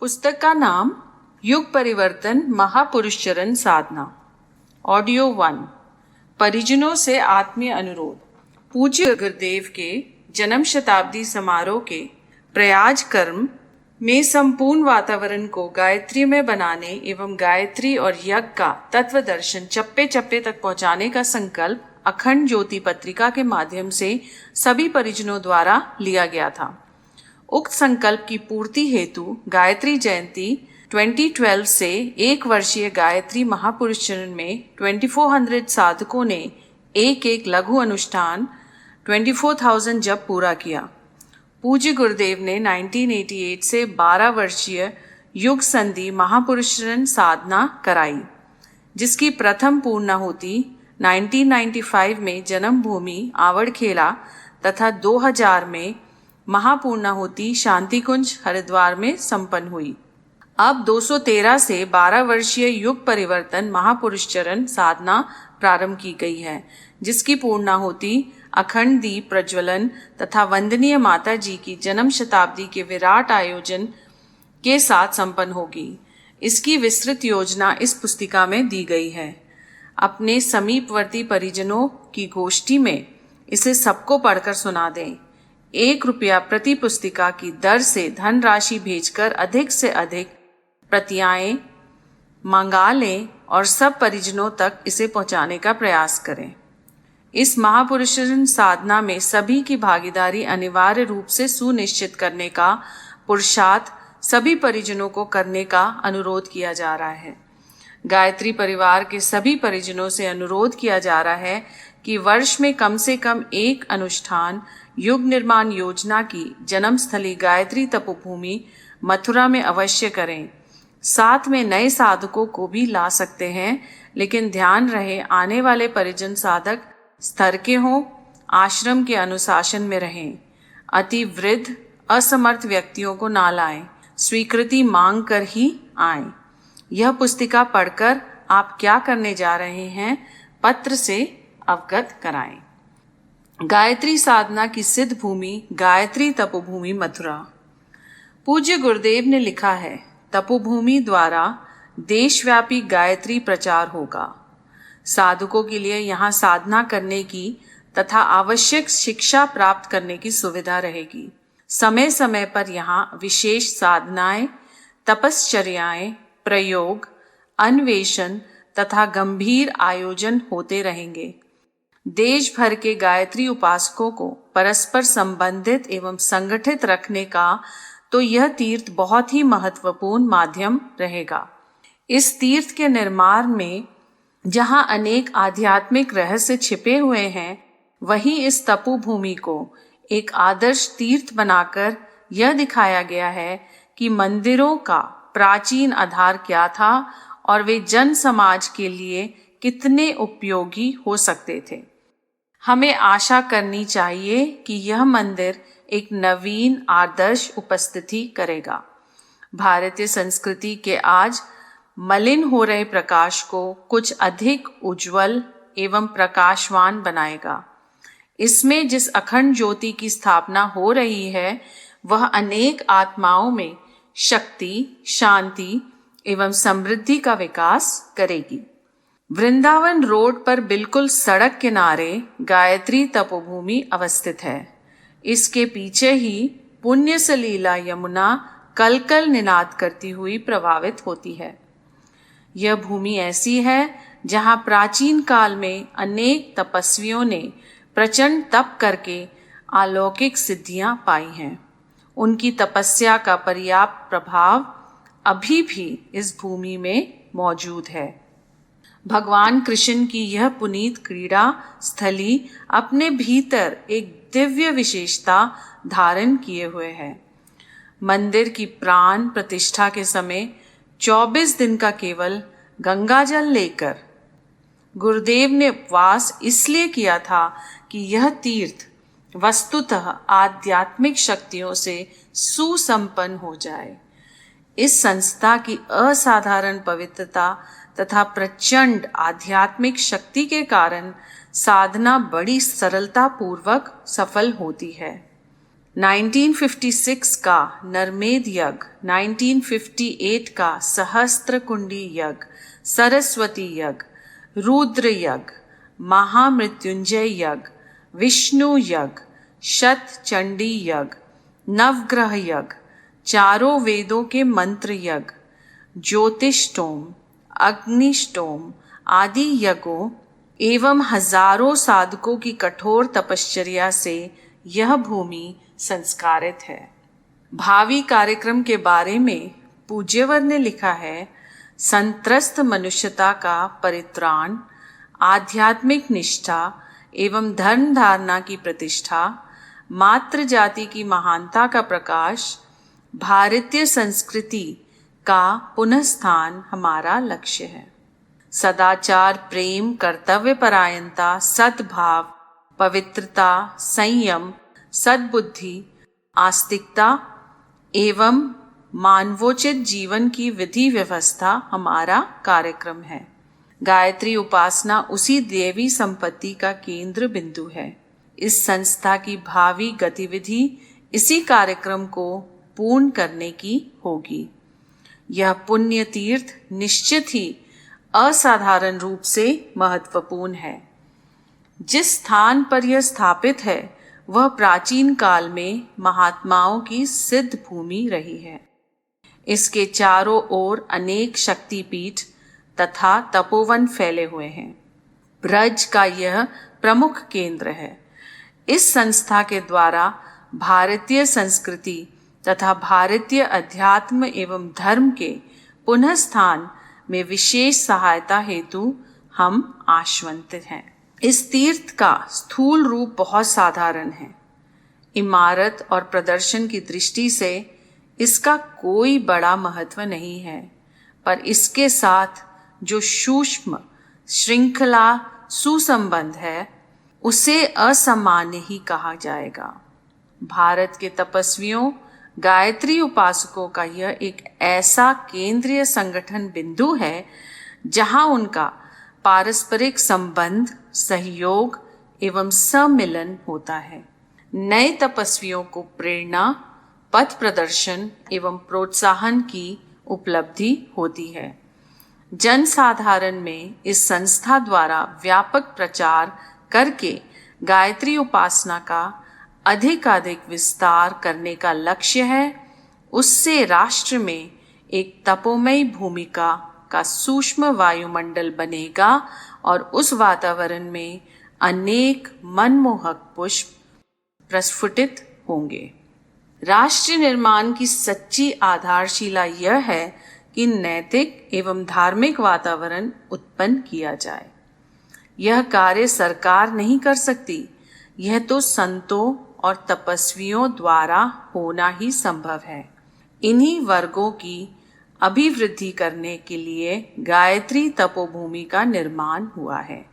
पुस्तक का नाम युग परिवर्तन महापुरुष चरण साधना। ऑडियो 1। परिजनों से आत्मीय अनुरोध। पूज्य गुरुदेव के जन्म शताब्दी समारोह के प्रयाज कर्म में संपूर्ण वातावरण को गायत्री में बनाने एवं गायत्री और यज्ञ का तत्व दर्शन चप्पे चप्पे तक पहुंचाने का संकल्प अखंड ज्योति पत्रिका के माध्यम से सभी परिजनों द्वारा लिया गया था। उक्त संकल्प की पूर्ति हेतु गायत्री जयंती 2012 से 1 वर्षीय गायत्री महापुरुष चरण में 2400 साधकों ने एक लघु अनुष्ठान 24,000 जप पूरा किया। पूज्य गुरुदेव ने 1988 से 12 वर्षीय युग संधि महापुरुष चरण साधना कराई, जिसकी प्रथम पूर्णाहुति 1995 में जन्मभूमि आवड़खेला तथा 2000 में महापूर्णाहुति शांति कुंज हरिद्वार में संपन्न हुई। अब 213 से 12 वर्षीय युग परिवर्तन महापुरुष चरण साधना प्रारंभ की गई है, जिसकी पूर्णाहुति अखंड दीप प्रज्वलन तथा वंदनीय माता जी की जन्म शताब्दी के विराट आयोजन के साथ संपन्न होगी। इसकी विस्तृत योजना इस पुस्तिका में दी गई है। अपने समीपवर्ती परिजनों की गोष्ठी में इसे सबको पढ़कर सुना दें। 1 रुपया प्रति पुस्तिका की दर से धनराशि भेजकर अधिक से अधिक प्रतियाएं मंगा लें और सब परिजनों तक इसे पहुंचाने का प्रयास करें। इस महापुरुष साधना में सभी की भागीदारी अनिवार्य रूप से सुनिश्चित करने का पुरुषार्थ सभी परिजनों को करने का अनुरोध किया जा रहा है। गायत्री परिवार के सभी परिजनों से अनुरोध किया जा रहा है कि वर्ष में कम से कम 1 अनुष्ठान युग निर्माण योजना की जन्मस्थली गायत्री तपोभूमि मथुरा में अवश्य करें। साथ में नए साधकों को भी ला सकते हैं, लेकिन ध्यान रहे आने वाले परिजन साधक स्तर के हों, आश्रम के अनुशासन में रहें। अति वृद्ध असमर्थ व्यक्तियों को ना लाएं, स्वीकृति मांग कर ही आएं। यह पुस्तिका पढ़कर आप क्या करने जा रहे हैं पत्र से अवगत कराएं। गायत्री साधना की सिद्ध भूमि गायत्री तपोभूमि मथुरा। पूज्य गुरुदेव ने लिखा है, तपोभूमि द्वारा देशव्यापी गायत्री प्रचार होगा। साधकों के लिए यहाँ साधना करने की तथा आवश्यक शिक्षा प्राप्त करने की सुविधा रहेगी। समय समय पर यहाँ विशेष साधनाएं, तपश्चर्याएं, प्रयोग, अन्वेषण तथा गंभीर आयोजन होते रहेंगे। देश भर के गायत्री उपासकों को परस्पर संबंधित एवं संगठित रखने का तो यह तीर्थ बहुत ही महत्वपूर्ण माध्यम रहेगा। इस तीर्थ के निर्माण में जहाँ अनेक आध्यात्मिक रहस्य छिपे हुए हैं, वहीं इस तपोभूमि को एक आदर्श तीर्थ बनाकर यह दिखाया गया है कि मंदिरों का प्राचीन आधार क्या था और वे जन समाज के लिए कितने उपयोगी हो सकते थे। हमें आशा करनी चाहिए कि यह मंदिर एक नवीन आदर्श उपस्थिति करेगा। भारतीय संस्कृति के आज मलिन हो रहे प्रकाश को कुछ अधिक उज्जवल एवं प्रकाशवान बनाएगा। इसमें जिस अखंड ज्योति की स्थापना हो रही है, वह अनेक आत्माओं में शक्ति, शांति एवं समृद्धि का विकास करेगी। वृंदावन रोड पर बिल्कुल सड़क किनारे गायत्री तपोभूमि अवस्थित है। इसके पीछे ही पुण्य सलीला यमुना कलकल निनाद करती हुई प्रवाहित होती है। यह भूमि ऐसी है जहाँ प्राचीन काल में अनेक तपस्वियों ने प्रचंड तप करके अलौकिक सिद्धियां पाई हैं। उनकी तपस्या का पर्याप्त प्रभाव अभी भी इस भूमि में मौजूद है। भगवान कृष्ण की यह पुनीत क्रीड़ा स्थली अपने भीतर एक दिव्य विशेषता धारण किए हुए है। मंदिर की प्राण प्रतिष्ठा के समय 24 दिन का केवल गंगा जल लेकर गुरुदेव ने उपवास इसलिए किया था कि यह तीर्थ वस्तुतः आध्यात्मिक शक्तियों से सुसंपन्न हो जाए। इस संस्था की असाधारण पवित्रता तथा प्रचंड आध्यात्मिक शक्ति के कारण साधना बड़ी सरलता पूर्वक सफल होती है। 1956 का नरमेध यज्ञ, 1958 का सहस्त्र कुंडी यज्ञ, सरस्वती यज्ञ, रुद्र यज्ञ, महामृत्युंजय यज्ञ, विष्णु यज्ञ, शत चंडी यज्ञ, नवग्रह यज्ञ, चारों वेदों के मंत्र यज्ञ, ज्योतिष्टोम, अग्निष्टोम आदि यज्ञों एवं हजारों साधकों की कठोर तपश्चर्या से यह भूमि संस्कारित है। भावी कार्यक्रम के बारे में पूज्यवर ने लिखा है, संत्रस्त मनुष्यता का परित्राण, आध्यात्मिक निष्ठा एवं धर्म धारणा की प्रतिष्ठा, मातृ जाति की महानता का प्रकाश, भारतीय संस्कृति का पुनः हमारा लक्ष्य है। सदाचार, प्रेम, कर्तव्य परायणता, सद्भाव, पवित्रता, संयम, सद्बुद्धि, आस्तिकता एवं मानवोचित जीवन की विधि व्यवस्था हमारा कार्यक्रम है। गायत्री उपासना उसी देवी संपत्ति का केंद्र बिंदु है। इस संस्था की भावी गतिविधि इसी कार्यक्रम को पूर्ण करने की होगी। यह पुण्य तीर्थ निश्चित ही असाधारण रूप से महत्वपूर्ण है। जिस स्थान पर यह स्थापित है वह प्राचीन काल में महात्माओं की सिद्ध भूमि रही है। इसके चारों ओर अनेक शक्तिपीठ तथा तपोवन फैले हुए हैं। ब्रज का यह प्रमुख केंद्र है। इस संस्था के द्वारा भारतीय संस्कृति तथा भारतीय अध्यात्म एवं धर्म के पुनः स्थान में विशेष सहायता हेतु हम आश्वस्त हैं। इस तीर्थ का स्थूल रूप बहुत साधारण है। इमारत और प्रदर्शन की दृष्टि से इसका कोई बड़ा महत्व नहीं है, पर इसके साथ जो सूक्ष्म श्रृंखला सुसंबंध है उसे असामान्य ही कहा जाएगा। भारत के तपस्वियों, गायत्री उपासकों का यह एक ऐसा केंद्रीय संगठन बिंदु है जहां उनका पारस्परिक संबंध, सहयोग एवं सम्मिलन होता है। नए तपस्वियों को प्रेरणा, पथ प्रदर्शन एवं प्रोत्साहन की उपलब्धि होती है। जनसाधारण में इस संस्था द्वारा व्यापक प्रचार करके गायत्री उपासना का अधिकाधिक विस्तार करने का लक्ष्य है। उससे राष्ट्र में एक तपोमयी भूमिका का सूक्ष्म वायुमंडल बनेगा और उस वातावरण में अनेक मनमोहक पुष्प प्रस्फुटित होंगे। राष्ट्र निर्माण की सच्ची आधारशिला यह है कि नैतिक एवं धार्मिक वातावरण उत्पन्न किया जाए। यह कार्य सरकार नहीं कर सकती, यह तो संतों और तपस्वियों द्वारा होना ही संभव है। इन्हीं वर्गों की अभिवृद्धि करने के लिए गायत्री तपोभूमि का निर्माण हुआ है।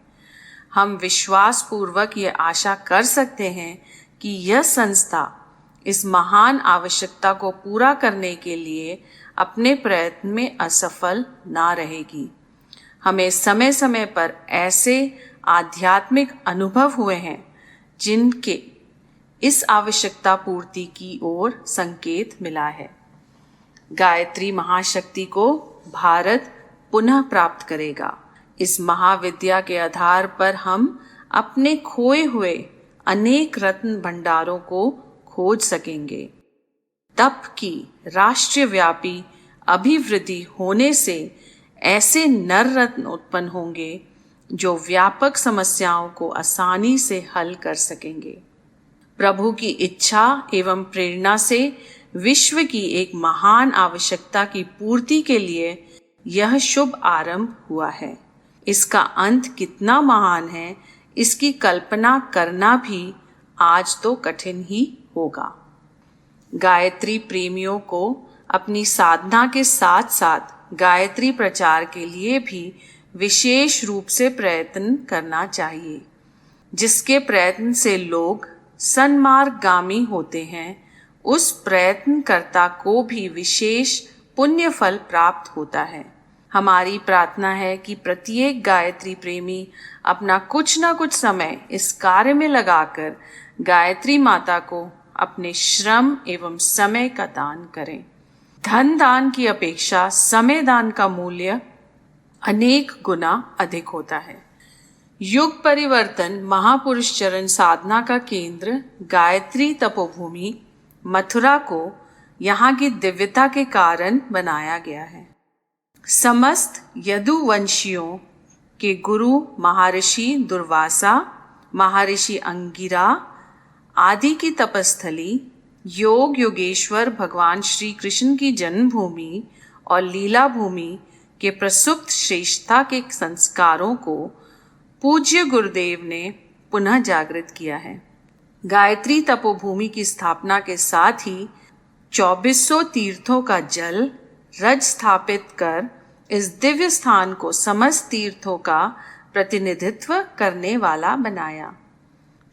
हम विश्वास पूर्वक ये आशा कर सकते हैं कि यह संस्था इस महान आवश्यकता को पूरा करने के लिए अपने प्रयत्न में असफल ना रहेगी। हमें समय समय पर ऐसे आध्यात्मिक अनुभव हुए हैं जिनके इस आवश्यकता पूर्ति की ओर संकेत मिला है। गायत्री महाशक्ति को भारत पुनः प्राप्त करेगा। इस महाविद्या के आधार पर हम अपने खोए हुए अनेक रत्न भंडारों को खोज सकेंगे। तप की राष्ट्रव्यापी अभिवृद्धि होने से ऐसे नर रत्न उत्पन्न होंगे जो व्यापक समस्याओं को आसानी से हल कर सकेंगे। प्रभु की इच्छा एवं प्रेरणा से विश्व की एक महान आवश्यकता की पूर्ति के लिए यह शुभ आरंभ हुआ है। इसका अंत कितना महान है, इसकी कल्पना करना भी आज तो कठिन ही होगा। गायत्री प्रेमियों को अपनी साधना के साथ साथ गायत्री प्रचार के लिए भी विशेष रूप से प्रयत्न करना चाहिए। जिसके प्रयत्न से लोग सन्मार्गगामी होते हैं, उस प्रयत्नकर्ता को भी विशेष पुण्य फल प्राप्त होता है। हमारी प्रार्थना है कि प्रत्येक गायत्री प्रेमी अपना कुछ न कुछ समय इस कार्य में लगाकर गायत्री माता को अपने श्रम एवं समय का दान करें। धन दान की अपेक्षा समय दान का मूल्य अनेक गुना अधिक होता है। युग परिवर्तन महापुरुष चरण साधना का केंद्र गायत्री तपोभूमि मथुरा को यहाँ की दिव्यता के कारण बनाया गया है। समस्त यदुवंशियों के गुरु महर्षि दुर्वासा, महर्षि अंगिरा आदि की तपस्थली, योग योगेश्वर भगवान श्री कृष्ण की जन्मभूमि और लीला भूमि के प्रसुप्त श्रेष्ठता के संस्कारों को पूज्य गुरुदेव ने पुनः जागृत किया है। गायत्री तपोभूमि की स्थापना के साथ ही 2400 तीर्थों का जल रज स्थापित कर इस दिव्य स्थान को समस्त तीर्थों का प्रतिनिधित्व करने वाला बनाया।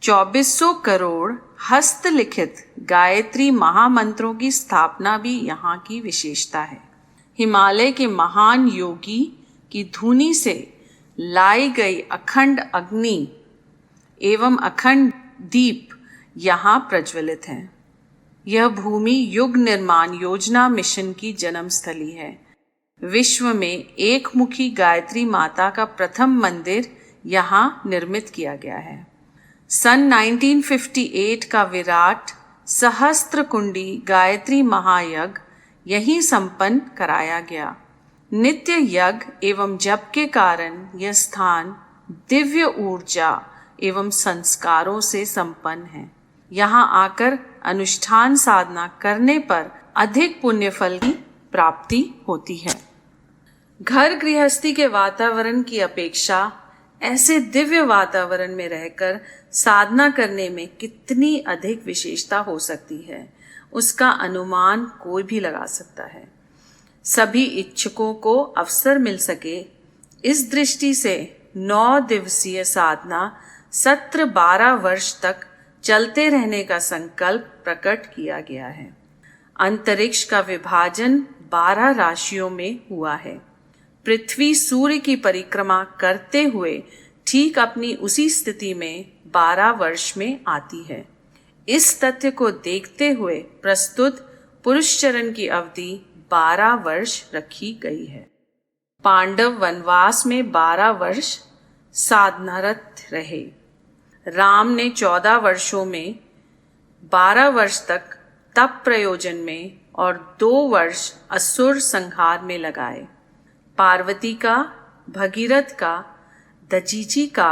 2400 करोड़ हस्तलिखित गायत्री महामंत्रों की स्थापना भी यहाँ की विशेषता है। हिमालय के महान योगी की धुनी से लाई गई अखंड अग्नि एवं अखंड दीप यहाँ प्रज्वलित हैं। यह भूमि युग निर्माण योजना मिशन की जन्मस्थली है। विश्व में एकमुखी गायत्री माता का प्रथम मंदिर यहाँ निर्मित किया गया है। सन 1958 का विराट सहस्त्र कुंडी गायत्री महायज्ञ यहीं संपन्न कराया गया। नित्य यज्ञ एवं जप के कारण यह स्थान दिव्य ऊर्जा एवं संस्कारों से संपन्न है। यहाँ आकर अनुष्ठान साधना करने पर अधिक पुण्य फल की प्राप्ति होती है। घर गृहस्थी के वातावरण की अपेक्षा ऐसे दिव्य वातावरण में रहकर साधना करने में कितनी अधिक विशेषता हो सकती है, उसका अनुमान कोई भी लगा सकता है। सभी इच्छुकों को अवसर मिल सके, इस दृष्टि से 9 दिवसीय साधना सत्र 12 वर्ष तक चलते रहने का संकल्प प्रकट किया गया है। अंतरिक्ष का विभाजन 12 राशियों में हुआ है। पृथ्वी सूर्य की परिक्रमा करते हुए ठीक अपनी उसी स्थिति में 12 वर्ष में आती है। इस तथ्य को देखते हुए प्रस्तुत पुरुष चरण की अवधि 12 वर्ष रखी गई है। पांडव वनवास में 12 वर्ष साधनारत रहे। राम ने 14 वर्षों में 12 वर्ष तक तप प्रयोजन में और 2 वर्ष असुर संहार में लगाए। पार्वती का, भगीरथ का, दजीची का,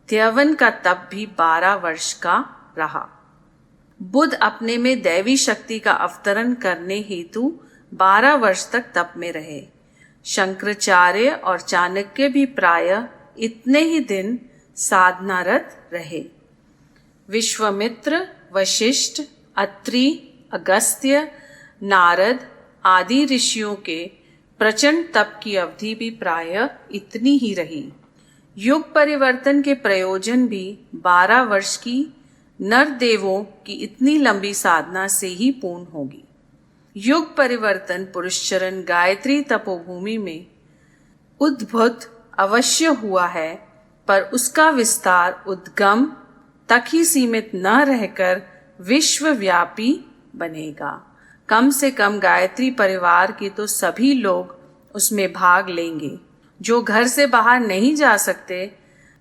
त्यवन का तप भी 12 वर्ष का रहा। बुध अपने में दैवी शक्ति का अवतरण करने हेतु 12 वर्ष तक तप में रहे। शंकराचार्य और चाणक्य भी प्रायः इतने ही दिन साधनारत रहे। विश्वामित्र, वशिष्ठ, अत्रि, अगस्त्य, नारद आदि ऋषियों के प्रचंड तप की अवधि भी प्रायः इतनी ही रही। युग परिवर्तन के प्रयोजन भी 12 वर्ष की नर देवों की इतनी लंबी साधना से ही पूर्ण होगी। युग परिवर्तन पुरुषचरण गायत्री तपोभूमि में उद्भुत अवश्य हुआ है, पर उसका विस्तार उद्गम तक ही सीमित न रहकर विश्वव्यापी बनेगा। कम से कम गायत्री परिवार के तो सभी लोग उसमें भाग लेंगे। जो घर से बाहर नहीं जा सकते,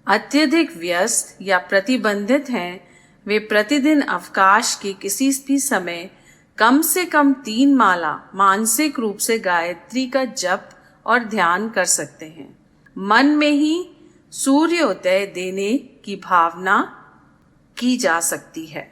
अत्यधिक व्यस्त या प्रतिबंधित हैं, वे प्रतिदिन अवकाश के किसी भी समय कम से कम 3 माला मानसिक रूप से गायत्री का जप और ध्यान कर सकते हैं। मन में ही सूर्योदय देने की भावना की जा सकती है।